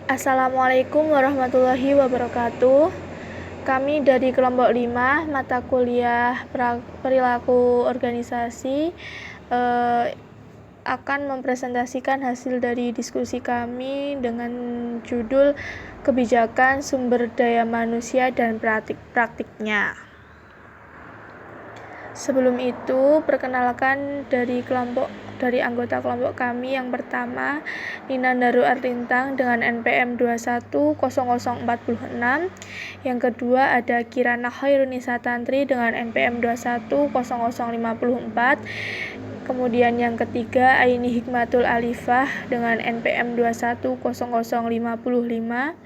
Assalamualaikum warahmatullahi wabarakatuh. Kami dari kelompok 5 mata kuliah perilaku organisasi akan mempresentasikan hasil dari diskusi kami dengan judul kebijakan sumber daya manusia dan praktiknya. Sebelum itu, perkenalkan dari anggota kelompok kami. Yang pertama, Nina Daru Arlintang dengan NPM 210046. Yang kedua ada Kirana Khairunisa Tantri dengan NPM 210054. Kemudian yang ketiga Aini Hikmatul Alifah dengan NPM 210055.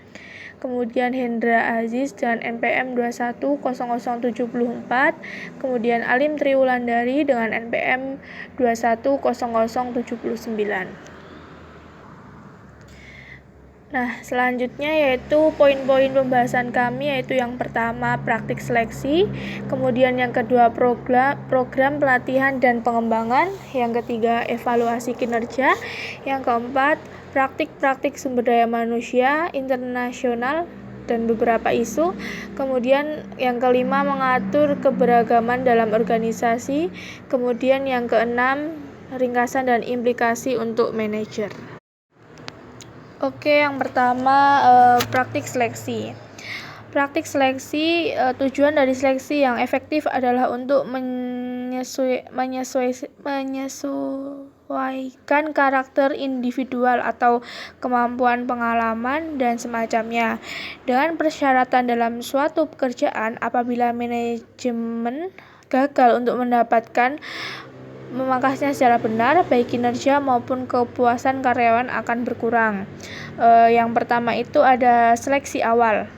Kemudian Hendra Aziz dengan NPM 210074, kemudian Alim Triwulandari dengan NPM 210079. Nah, selanjutnya yaitu poin-poin pembahasan kami, yaitu yang pertama praktik seleksi, kemudian yang kedua program pelatihan dan pengembangan, yang ketiga evaluasi kinerja, yang keempat praktik sumber daya manusia internasional dan beberapa isu. Kemudian yang kelima mengatur keberagaman dalam organisasi. Kemudian yang keenam ringkasan dan implikasi untuk manajer. Oke, yang pertama praktik seleksi. Praktik seleksi, tujuan dari seleksi yang efektif adalah untuk menyesuaikan karakter individual atau kemampuan pengalaman dan semacamnya dengan persyaratan dalam suatu pekerjaan. Apabila manajemen gagal untuk memangkasnya secara benar, baik kinerja maupun kepuasan karyawan akan berkurang. Yang pertama itu ada seleksi awal.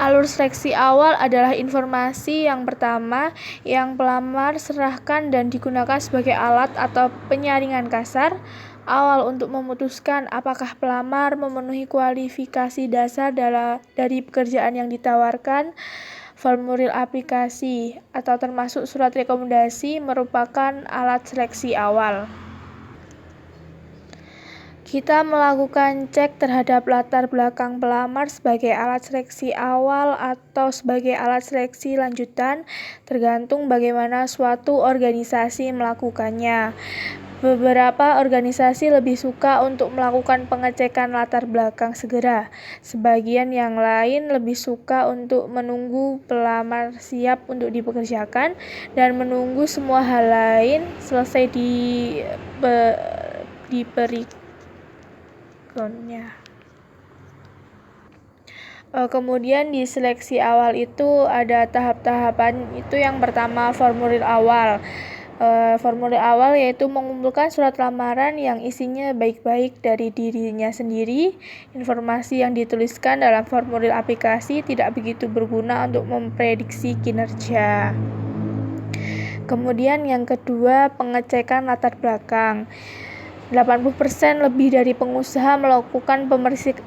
Alur seleksi awal adalah informasi yang pertama yang pelamar serahkan dan digunakan sebagai alat atau penyaringan kasar awal untuk memutuskan apakah pelamar memenuhi kualifikasi dasar dari pekerjaan yang ditawarkan. Formulir aplikasi atau termasuk surat rekomendasi merupakan alat seleksi awal. Kita melakukan cek terhadap latar belakang pelamar sebagai alat seleksi awal atau sebagai alat seleksi lanjutan, tergantung bagaimana suatu organisasi melakukannya. Beberapa organisasi lebih suka untuk melakukan pengecekan latar belakang segera. Sebagian yang lain lebih suka untuk menunggu pelamar siap untuk dipekerjakan dan menunggu semua hal lain selesai diberikannya. Kemudian di seleksi awal itu ada tahap-tahapan. Itu yang pertama formulir awal. Formulir awal yaitu mengumpulkan surat lamaran yang isinya baik-baik dari dirinya sendiri. Informasi yang dituliskan dalam formulir aplikasi tidak begitu berguna untuk memprediksi kinerja. Kemudian yang kedua, pengecekan latar belakang. 80% lebih dari pengusaha melakukan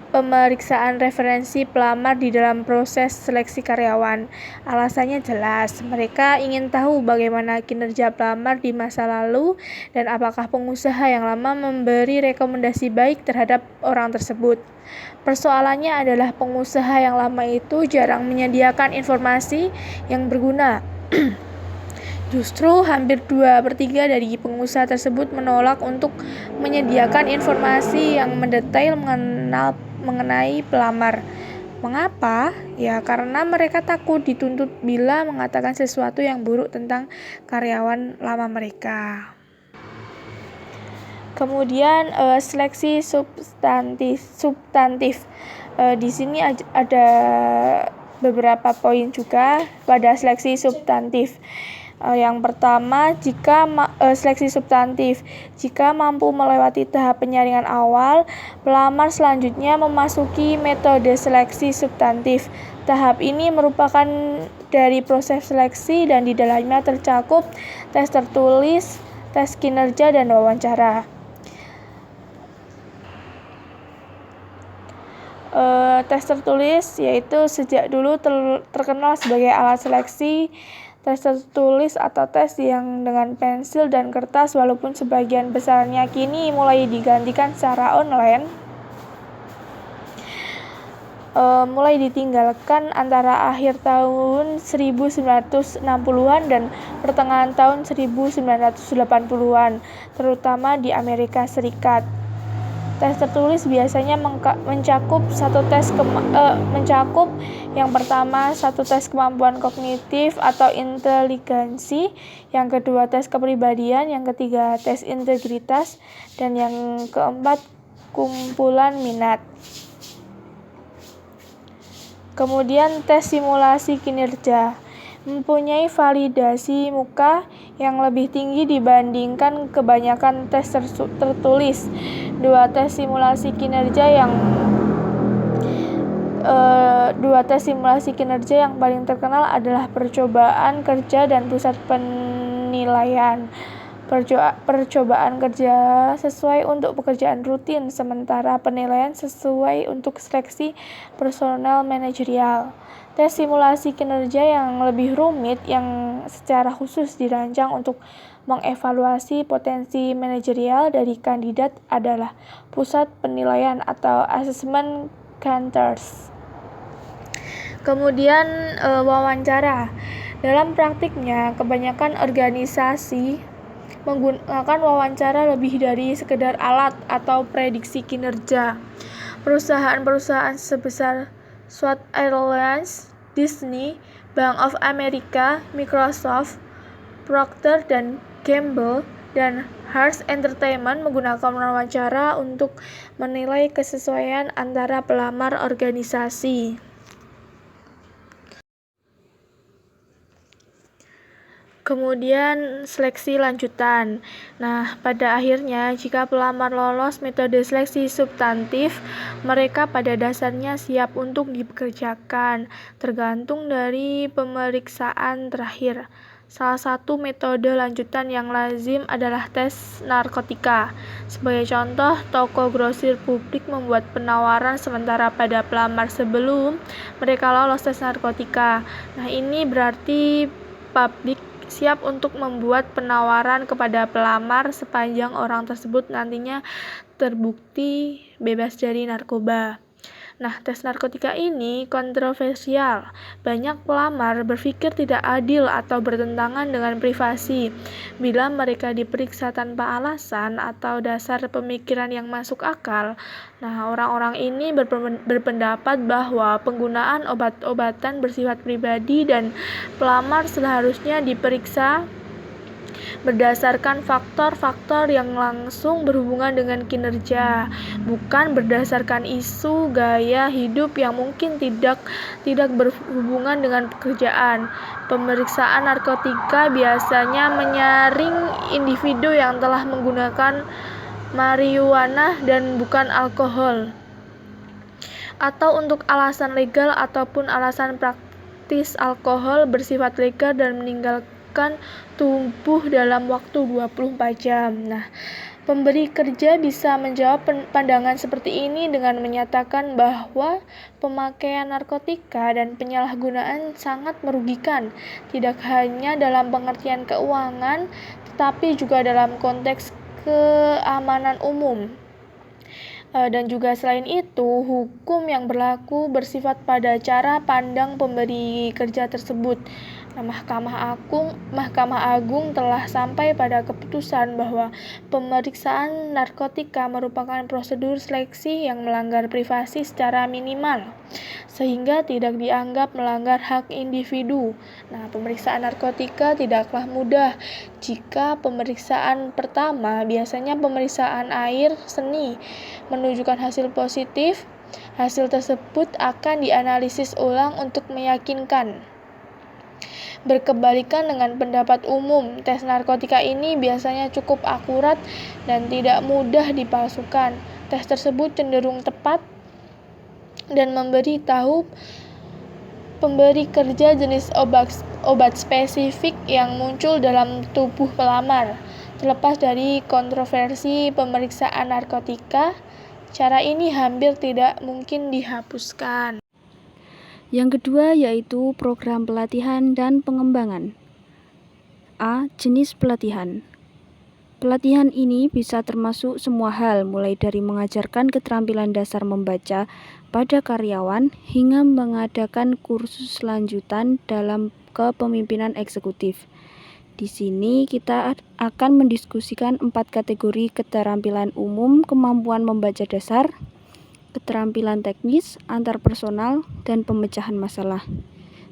pemeriksaan referensi pelamar di dalam proses seleksi karyawan. Alasannya jelas, mereka ingin tahu bagaimana kinerja pelamar di masa lalu dan apakah pengusaha yang lama memberi rekomendasi baik terhadap orang tersebut. Persoalannya adalah pengusaha yang lama itu jarang menyediakan informasi yang berguna. Justru hampir 2/3 dari pengusaha tersebut menolak untuk menyediakan informasi yang mendetail mengenai pelamar. Mengapa? Ya, karena mereka takut dituntut bila mengatakan sesuatu yang buruk tentang karyawan lama mereka. Kemudian seleksi substantif. Di sini ada beberapa poin juga pada seleksi substantif. Yang pertama, seleksi substantif. Jika mampu melewati tahap penyaringan awal, pelamar selanjutnya memasuki metode seleksi substantif. Tahap ini merupakan dari proses seleksi dan di dalamnya tercakup tes tertulis, tes kinerja, dan wawancara. Tes tertulis yaitu sejak dulu terkenal sebagai alat seleksi. Tes tertulis atau tes yang dengan pensil dan kertas, walaupun sebagian besarnya kini mulai digantikan secara online. mulai ditinggalkan antara akhir tahun 1960-an dan pertengahan tahun 1980-an, terutama di Amerika Serikat. Tes tertulis biasanya mencakup yang pertama satu tes kemampuan kognitif atau inteligensi, yang kedua tes kepribadian, yang ketiga tes integritas, dan yang keempat kumpulan minat. Kemudian tes simulasi kinerja mempunyai validasi muka yang lebih tinggi dibandingkan kebanyakan tes tertulis. Dua tes simulasi kinerja yang paling terkenal adalah percobaan kerja dan pusat penilaian. Percobaan kerja sesuai untuk pekerjaan rutin, sementara penilaian sesuai untuk seleksi personel manajerial. Tes simulasi kinerja yang lebih rumit yang secara khusus dirancang untuk mengevaluasi potensi manajerial dari kandidat adalah pusat penilaian atau assessment centers. Kemudian wawancara. Dalam praktiknya, kebanyakan organisasi menggunakan wawancara lebih dari sekedar alat atau prediksi kinerja. Perusahaan-perusahaan sebesar South Airlines, Disney, Bank of America, Microsoft, Procter dan Gamble, dan Hearst Entertainment menggunakan wawancara untuk menilai kesesuaian antara pelamar organisasi. Kemudian seleksi lanjutan. Nah, pada akhirnya jika pelamar lolos metode seleksi substantif, mereka pada dasarnya siap untuk dipekerjakan, tergantung dari pemeriksaan terakhir. Salah satu metode lanjutan yang lazim adalah tes narkotika. Sebagai contoh, toko grosir publik membuat penawaran sementara pada pelamar sebelum mereka lolos tes narkotika. Nah, ini berarti publik siap untuk membuat penawaran kepada pelamar sepanjang orang tersebut nantinya terbukti bebas dari narkoba. Nah, tes narkotika ini kontroversial. Banyak pelamar berpikir tidak adil atau bertentangan dengan privasi bila mereka diperiksa tanpa alasan atau dasar pemikiran yang masuk akal. Nah, orang-orang ini berpendapat bahwa penggunaan obat-obatan bersifat pribadi dan pelamar seharusnya diperiksa berdasarkan faktor-faktor yang langsung berhubungan dengan kinerja, bukan berdasarkan isu gaya hidup yang mungkin tidak berhubungan dengan pekerjaan. Pemeriksaan narkotika biasanya menyaring individu yang telah menggunakan marijuana dan bukan alkohol, atau untuk alasan legal ataupun alasan praktis alkohol bersifat legal dan meninggalkan tubuh dalam waktu 24 jam. Nah, pemberi kerja bisa menjawab pandangan seperti ini dengan menyatakan bahwa pemakaian narkotika dan penyalahgunaan sangat merugikan, tidak hanya dalam pengertian keuangan, tetapi juga dalam konteks keamanan umum. Dan juga selain itu, hukum yang berlaku bersifat pada cara pandang pemberi kerja tersebut. Nah, Mahkamah Agung telah sampai pada keputusan bahwa pemeriksaan narkotika merupakan prosedur seleksi yang melanggar privasi secara minimal, sehingga tidak dianggap melanggar hak individu. Nah, pemeriksaan narkotika tidaklah mudah. Jika pemeriksaan pertama, biasanya pemeriksaan air seni, menunjukkan hasil positif, hasil tersebut akan dianalisis ulang untuk meyakinkan. Berkebalikan dengan pendapat umum, tes narkotika ini biasanya cukup akurat dan tidak mudah dipalsukan. Tes tersebut cenderung tepat dan memberi tahu pemberi kerja jenis obat spesifik yang muncul dalam tubuh pelamar. Terlepas dari kontroversi pemeriksaan narkotika, cara ini hampir tidak mungkin dihapuskan. Yang kedua yaitu program pelatihan dan pengembangan. A. Jenis pelatihan. Pelatihan ini bisa termasuk semua hal, mulai dari mengajarkan keterampilan dasar membaca pada karyawan hingga mengadakan kursus lanjutan dalam kepemimpinan eksekutif. Di sini kita akan mendiskusikan 4 kategori keterampilan umum, kemampuan membaca dasar, keterampilan teknis, antarpersonal, dan pemecahan masalah.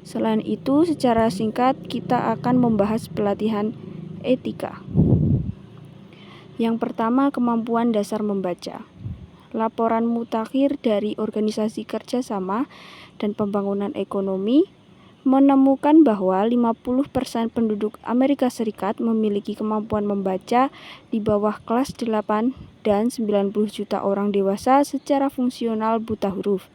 Selain itu, secara singkat kita akan membahas pelatihan etika. Yang pertama, kemampuan dasar membaca. Laporan mutakhir dari Organisasi Kerjasama dan Pembangunan Ekonomi menemukan bahwa 50% penduduk Amerika Serikat memiliki kemampuan membaca di bawah kelas 8 dan 90 juta orang dewasa secara fungsional buta huruf.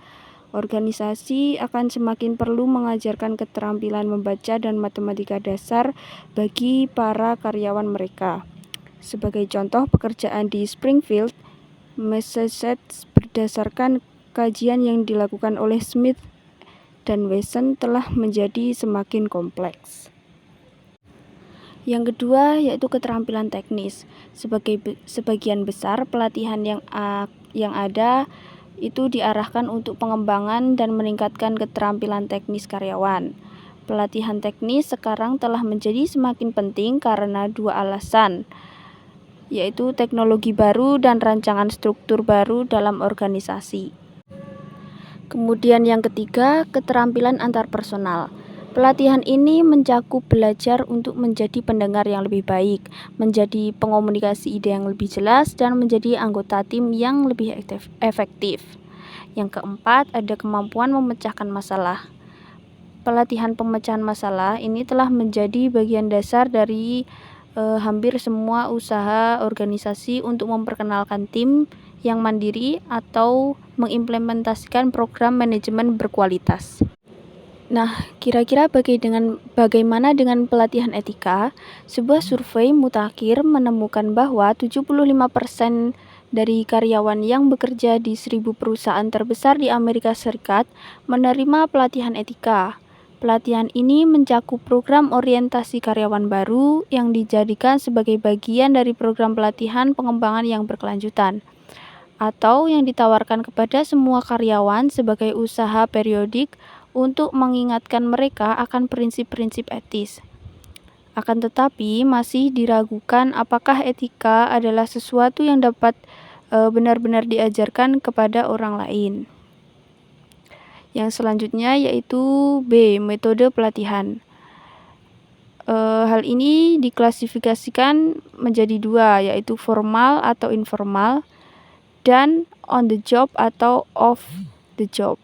Organisasi akan semakin perlu mengajarkan keterampilan membaca dan matematika dasar bagi para karyawan mereka. Sebagai contoh, pekerjaan di Springfield, Massachusetts berdasarkan kajian yang dilakukan oleh Smith dan Wesson telah menjadi semakin kompleks. Yang kedua yaitu keterampilan teknis. Sebagian besar pelatihan yang ada itu diarahkan untuk pengembangan dan meningkatkan keterampilan teknis karyawan. Pelatihan teknis sekarang telah menjadi semakin penting karena 2 alasan, yaitu teknologi baru dan rancangan struktur baru dalam organisasi. Kemudian yang ketiga, keterampilan antarpersonal. Pelatihan ini mencakup belajar untuk menjadi pendengar yang lebih baik, menjadi pengomunikasi ide yang lebih jelas, dan menjadi anggota tim yang lebih efektif. Yang keempat, ada kemampuan memecahkan masalah. Pelatihan pemecahan masalah ini telah menjadi bagian dasar dari hampir semua usaha organisasi untuk memperkenalkan tim yang mandiri atau mengimplementasikan program manajemen berkualitas. Nah, kira-kira bagaimana dengan pelatihan etika? Sebuah survei mutakhir menemukan bahwa 75% dari karyawan yang bekerja di 1.000 perusahaan terbesar di Amerika Serikat menerima pelatihan etika. Pelatihan ini mencakup program orientasi karyawan baru yang dijadikan sebagai bagian dari program pelatihan pengembangan yang berkelanjutan, atau yang ditawarkan kepada semua karyawan sebagai usaha periodik untuk mengingatkan mereka akan prinsip-prinsip etis. Akan tetapi, masih diragukan apakah etika adalah sesuatu yang dapat benar-benar diajarkan kepada orang lain. Yang selanjutnya yaitu B, metode pelatihan. Hal ini diklasifikasikan menjadi 2, yaitu formal atau informal dan on the job atau off the job.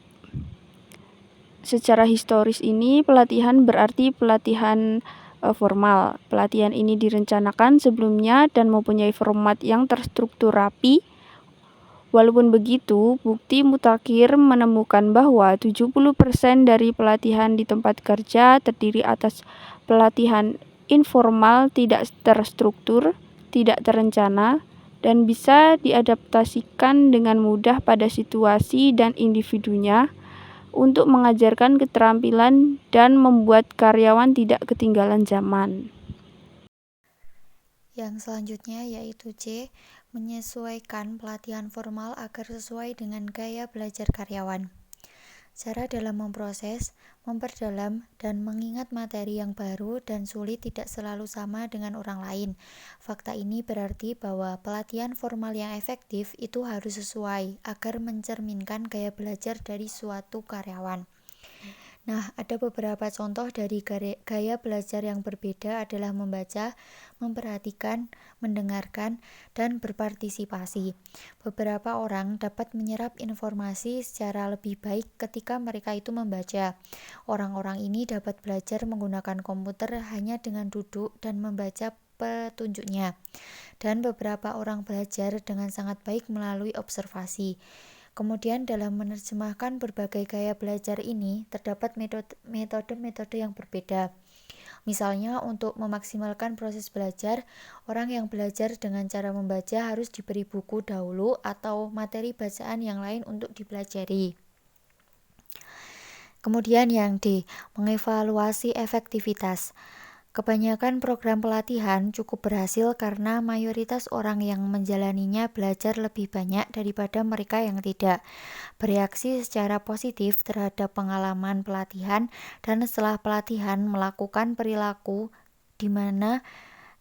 Secara historis ini pelatihan berarti pelatihan formal. Pelatihan ini direncanakan sebelumnya dan mempunyai format yang terstruktur rapi. Walaupun begitu, bukti mutakhir menemukan bahwa 70% dari pelatihan di tempat kerja terdiri atas pelatihan informal tidak terstruktur, tidak terencana, dan bisa diadaptasikan dengan mudah pada situasi dan individunya untuk mengajarkan keterampilan dan membuat karyawan tidak ketinggalan zaman. Yang selanjutnya yaitu C, menyesuaikan pelatihan formal agar sesuai dengan gaya belajar karyawan. Cara dalam memproses, memperdalam, dan mengingat materi yang baru dan sulit tidak selalu sama dengan orang lain. Fakta ini berarti bahwa pelatihan formal yang efektif itu harus sesuai agar mencerminkan gaya belajar dari suatu karyawan. Nah, ada beberapa contoh dari gaya belajar yang berbeda adalah membaca, memperhatikan, mendengarkan, dan berpartisipasi. Beberapa orang dapat menyerap informasi secara lebih baik ketika mereka itu membaca. Orang-orang ini dapat belajar menggunakan komputer hanya dengan duduk dan membaca petunjuknya. Dan beberapa orang belajar dengan sangat baik melalui observasi. Kemudian dalam menerjemahkan berbagai gaya belajar ini, terdapat metode-metode yang berbeda. Misalnya, untuk memaksimalkan proses belajar, orang yang belajar dengan cara membaca harus diberi buku dahulu atau materi bacaan yang lain untuk dipelajari. Kemudian yang D, mengevaluasi efektivitas. Kebanyakan program pelatihan cukup berhasil karena mayoritas orang yang menjalaninya belajar lebih banyak daripada mereka yang tidak. Bereaksi secara positif terhadap pengalaman pelatihan dan setelah pelatihan melakukan perilaku di mana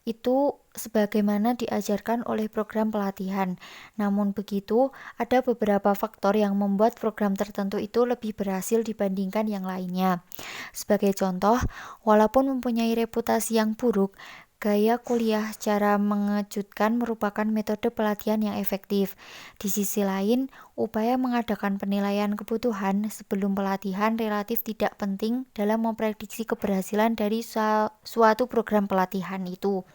itu sebagaimana diajarkan oleh program pelatihan. Namun begitu, ada beberapa faktor yang membuat program tertentu itu lebih berhasil dibandingkan yang lainnya. Sebagai contoh, walaupun mempunyai reputasi yang buruk, gaya kuliah secara mengejutkan merupakan metode pelatihan yang efektif. Di sisi lain, upaya mengadakan penilaian kebutuhan sebelum pelatihan relatif tidak penting dalam memprediksi keberhasilan dari suatu program pelatihan itu.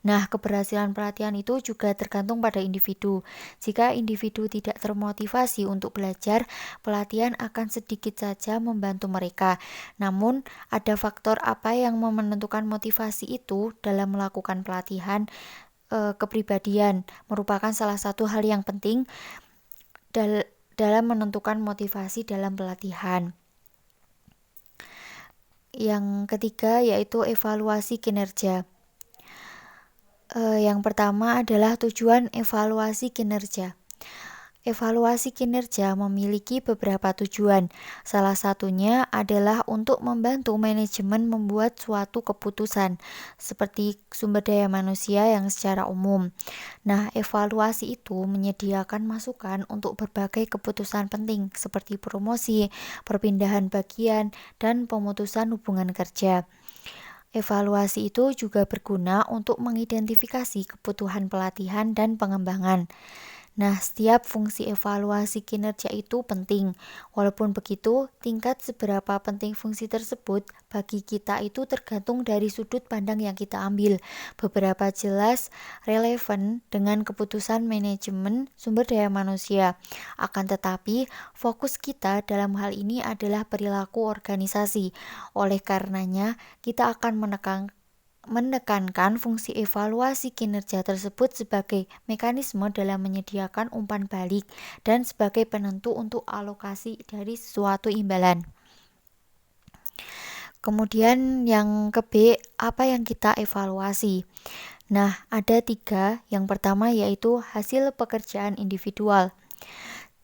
Nah, keberhasilan pelatihan itu juga tergantung pada individu. Jika individu tidak termotivasi untuk belajar, pelatihan akan sedikit saja membantu mereka. Namun, ada faktor apa yang menentukan motivasi itu dalam melakukan pelatihan. Kepribadian merupakan salah satu hal yang penting dalam menentukan motivasi dalam pelatihan. Yang ketiga yaitu evaluasi kinerja. Yang pertama adalah tujuan evaluasi kinerja. Evaluasi kinerja memiliki beberapa tujuan. Salah satunya adalah untuk membantu manajemen membuat suatu keputusan, seperti sumber daya manusia yang secara umum. Nah, evaluasi itu menyediakan masukan untuk berbagai keputusan penting, seperti promosi, perpindahan bagian, dan pemutusan hubungan kerja. Evaluasi itu juga berguna untuk mengidentifikasi kebutuhan pelatihan dan pengembangan. Nah, setiap fungsi evaluasi kinerja itu penting. Walaupun begitu, tingkat seberapa penting fungsi tersebut bagi kita itu tergantung dari sudut pandang yang kita ambil. Beberapa jelas relevan dengan keputusan manajemen sumber daya manusia. Akan tetapi, fokus kita dalam hal ini adalah perilaku organisasi. Oleh karenanya, kita akan menekankan fungsi evaluasi kinerja tersebut sebagai mekanisme dalam menyediakan umpan balik dan sebagai penentu untuk alokasi dari suatu imbalan. Kemudian yang ke B, apa yang kita evaluasi? Nah, ada 3. Yang pertama yaitu hasil pekerjaan individual.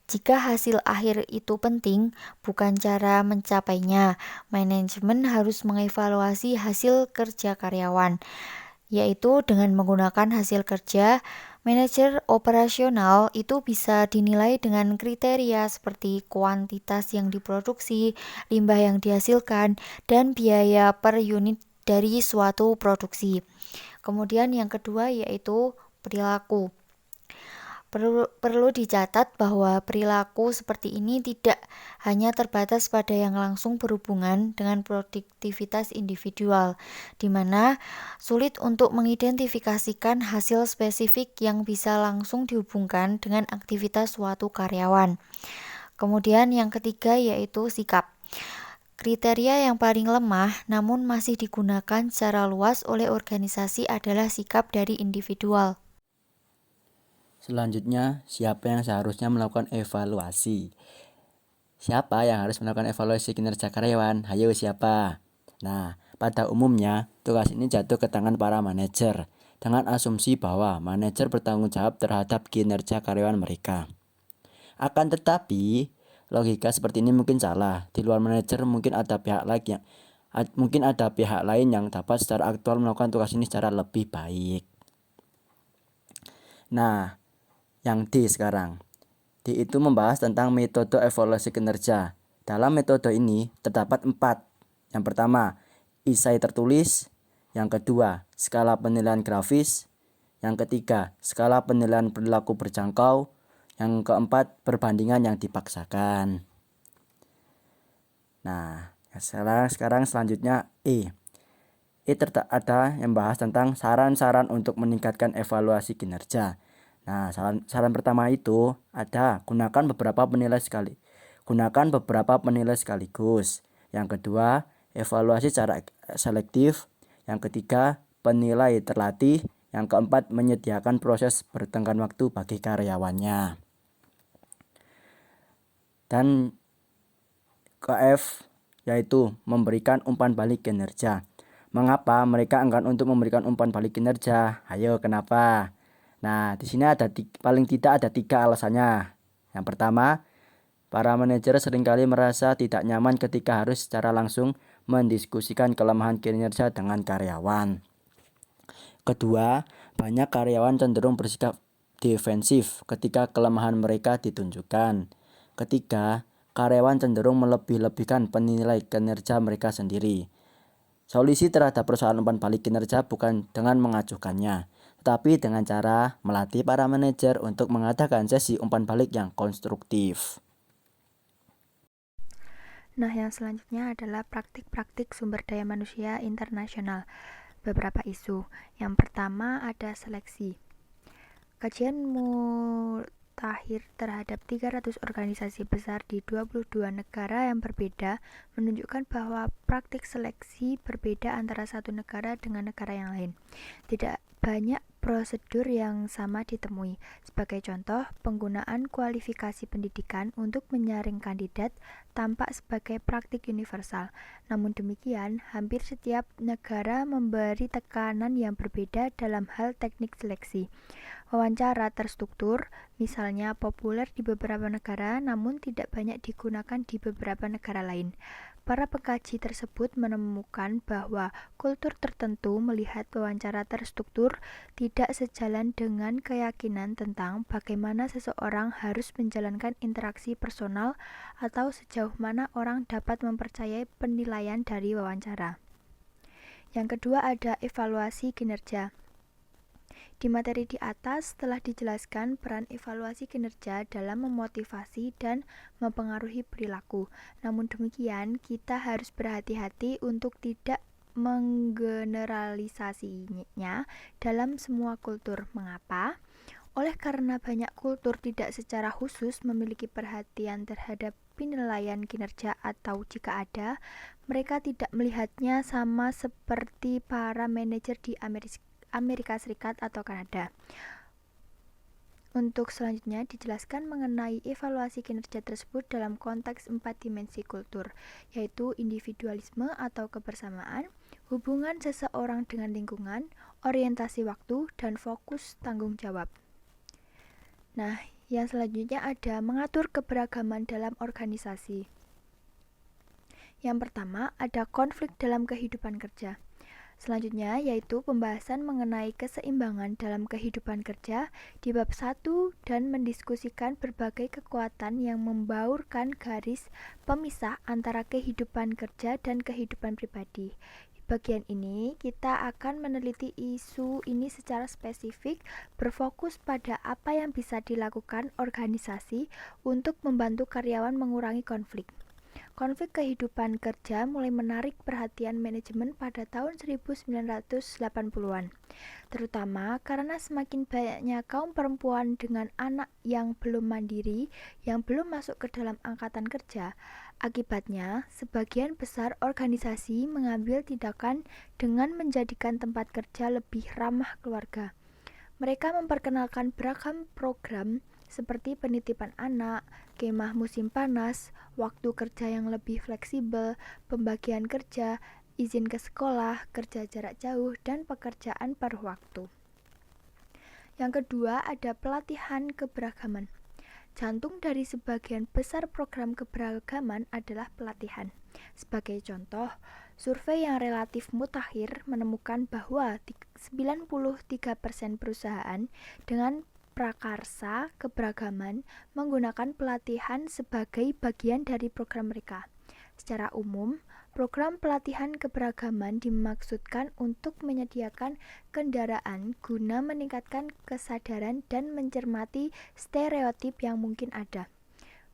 Jika hasil akhir itu penting, bukan cara mencapainya, manajemen harus mengevaluasi hasil kerja karyawan, yaitu dengan menggunakan hasil kerja. Manajer operasional itu bisa dinilai dengan kriteria seperti kuantitas yang diproduksi, limbah yang dihasilkan, dan biaya per unit dari suatu produksi. Kemudian yang kedua yaitu perilaku. Perlu dicatat bahwa perilaku seperti ini tidak hanya terbatas pada yang langsung berhubungan dengan produktivitas individual, di mana sulit untuk mengidentifikasikan hasil spesifik yang bisa langsung dihubungkan dengan aktivitas suatu karyawan. Kemudian yang ketiga yaitu sikap. Kriteria yang paling lemah namun masih digunakan secara luas oleh organisasi adalah sikap dari individual. Selanjutnya, siapa yang seharusnya melakukan evaluasi? Siapa yang harus melakukan evaluasi kinerja karyawan? Hayo siapa? Nah, pada umumnya, tugas ini jatuh ke tangan para manajer, dengan asumsi bahwa manajer bertanggung jawab terhadap kinerja karyawan mereka. Akan tetapi, logika seperti ini mungkin salah. Di luar manajer mungkin ada pihak lain yang dapat secara aktual melakukan tugas ini secara lebih baik. Nah, yang D sekarang. D itu membahas tentang metode evaluasi kinerja. Dalam metode ini terdapat 4. Yang pertama, esai tertulis. Yang kedua, skala penilaian grafis. Yang ketiga, skala penilaian perilaku berjangkau. Yang keempat, perbandingan yang dipaksakan. Nah, sekarang selanjutnya E. Ada yang bahas tentang saran-saran untuk meningkatkan evaluasi kinerja. Nah, saran pertama itu ada gunakan beberapa penilai sekaligus. Yang kedua, evaluasi secara selektif. Yang ketiga, penilai terlatih. Yang keempat, menyediakan proses bertenggang waktu bagi karyawannya. Dan ke F, yaitu memberikan umpan balik kinerja. Mengapa mereka enggan untuk memberikan umpan balik kinerja? Ayo, kenapa? Nah, di sini paling tidak ada 3 alasannya. Yang pertama, para manajer seringkali merasa tidak nyaman ketika harus secara langsung mendiskusikan kelemahan kinerja dengan karyawan. Kedua, banyak karyawan cenderung bersikap defensif ketika kelemahan mereka ditunjukkan. Ketiga, karyawan cenderung melebih-lebihkan penilai kinerja mereka sendiri. Solusi terhadap persoalan umpan balik kinerja bukan dengan mengacuhkannya, tetapi dengan cara melatih para manajer untuk mengadakan sesi umpan balik yang konstruktif. Nah, yang selanjutnya adalah praktik-praktik sumber daya manusia internasional. Beberapa isu. Yang pertama ada seleksi. Kajian mutakhir terhadap 300 organisasi besar di 22 negara yang berbeda menunjukkan bahwa praktik seleksi berbeda antara satu negara dengan negara yang lain. Tidak banyak prosedur yang sama ditemui. Sebagai contoh, penggunaan kualifikasi pendidikan untuk menyaring kandidat tampak sebagai praktik universal. Namun demikian, hampir setiap negara memberi tekanan yang berbeda dalam hal teknik seleksi. Wawancara terstruktur, misalnya populer di beberapa negara, namun tidak banyak digunakan di beberapa negara lain. Para pengkaji tersebut menemukan bahwa kultur tertentu melihat wawancara terstruktur tidak sejalan dengan keyakinan tentang bagaimana seseorang harus menjalankan interaksi personal atau sejauh mana orang dapat mempercayai penilaian dari wawancara. Yang kedua ada evaluasi kinerja. Di materi di atas telah dijelaskan peran evaluasi kinerja dalam memotivasi dan mempengaruhi perilaku. Namun demikian, kita harus berhati-hati untuk tidak menggeneralisasinya dalam semua kultur. Mengapa? Oleh karena banyak kultur tidak secara khusus memiliki perhatian terhadap penilaian kinerja, atau jika ada, mereka tidak melihatnya sama seperti para manajer di Amerika Serikat atau Kanada. Untuk selanjutnya dijelaskan mengenai evaluasi kinerja tersebut dalam konteks 4 dimensi kultur, yaitu individualisme atau kebersamaan, hubungan seseorang dengan lingkungan, orientasi waktu, dan fokus tanggung jawab. Nah, yang selanjutnya ada mengatur keberagaman dalam organisasi. Yang pertama ada konflik dalam kehidupan kerja. Selanjutnya yaitu pembahasan mengenai keseimbangan dalam kehidupan kerja di bab 1 dan mendiskusikan berbagai kekuatan yang membaurkan garis pemisah antara kehidupan kerja dan kehidupan pribadi. Di bagian ini kita akan meneliti isu ini secara spesifik, berfokus pada apa yang bisa dilakukan organisasi untuk membantu karyawan mengurangi konflik. Konflik kehidupan kerja mulai menarik perhatian manajemen pada tahun 1980-an, terutama karena semakin banyaknya kaum perempuan dengan anak yang belum mandiri, yang belum masuk ke dalam angkatan kerja. Akibatnya, sebagian besar organisasi mengambil tindakan dengan menjadikan tempat kerja lebih ramah keluarga. Mereka memperkenalkan beragam program seperti penitipan anak, kemah musim panas, waktu kerja yang lebih fleksibel, pembagian kerja, izin ke sekolah, kerja jarak jauh, dan pekerjaan paruh waktu. Yang kedua ada pelatihan keberagaman. Jantung dari sebagian besar program keberagaman adalah pelatihan. Sebagai contoh, survei yang relatif mutakhir menemukan bahwa 93% perusahaan dengan prakarsa keberagaman menggunakan pelatihan sebagai bagian dari program mereka. Secara umum, program pelatihan keberagaman dimaksudkan untuk menyediakan kendaraan guna meningkatkan kesadaran dan mencermati stereotip yang mungkin ada.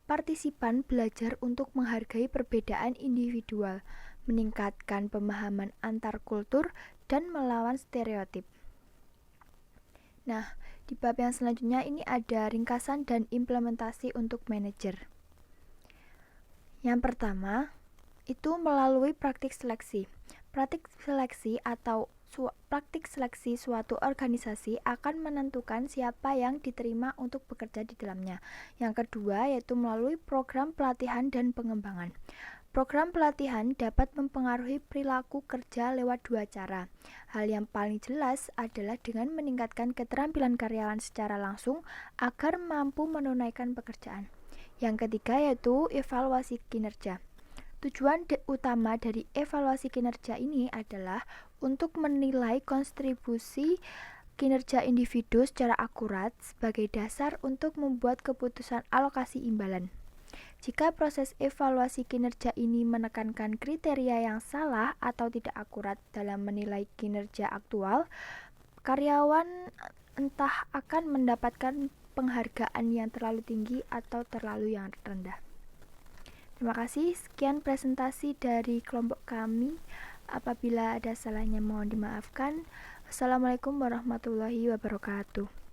Partisipan belajar untuk menghargai perbedaan individual, meningkatkan pemahaman antar kultur, dan melawan stereotip. Nah, di bab yang selanjutnya ini ada ringkasan dan implementasi untuk manajer. Yang pertama, itu melalui praktik seleksi. Praktik seleksi atau praktik seleksi suatu organisasi akan menentukan siapa yang diterima untuk bekerja di dalamnya. Yang kedua, yaitu melalui program pelatihan dan pengembangan. Program pelatihan dapat mempengaruhi perilaku kerja lewat dua cara. Hal yang paling jelas adalah dengan meningkatkan keterampilan karyawan secara langsung agar mampu menunaikan pekerjaan. Yang ketiga yaitu evaluasi kinerja. Tujuan utama dari evaluasi kinerja ini adalah untuk menilai kontribusi kinerja individu secara akurat sebagai dasar untuk membuat keputusan alokasi imbalan. Jika proses evaluasi kinerja ini menekankan kriteria yang salah atau tidak akurat dalam menilai kinerja aktual, karyawan entah akan mendapatkan penghargaan yang terlalu tinggi atau terlalu yang rendah. Terima kasih, sekian presentasi dari kelompok kami. Apabila ada salahnya mohon dimaafkan. Assalamualaikum warahmatullahi wabarakatuh.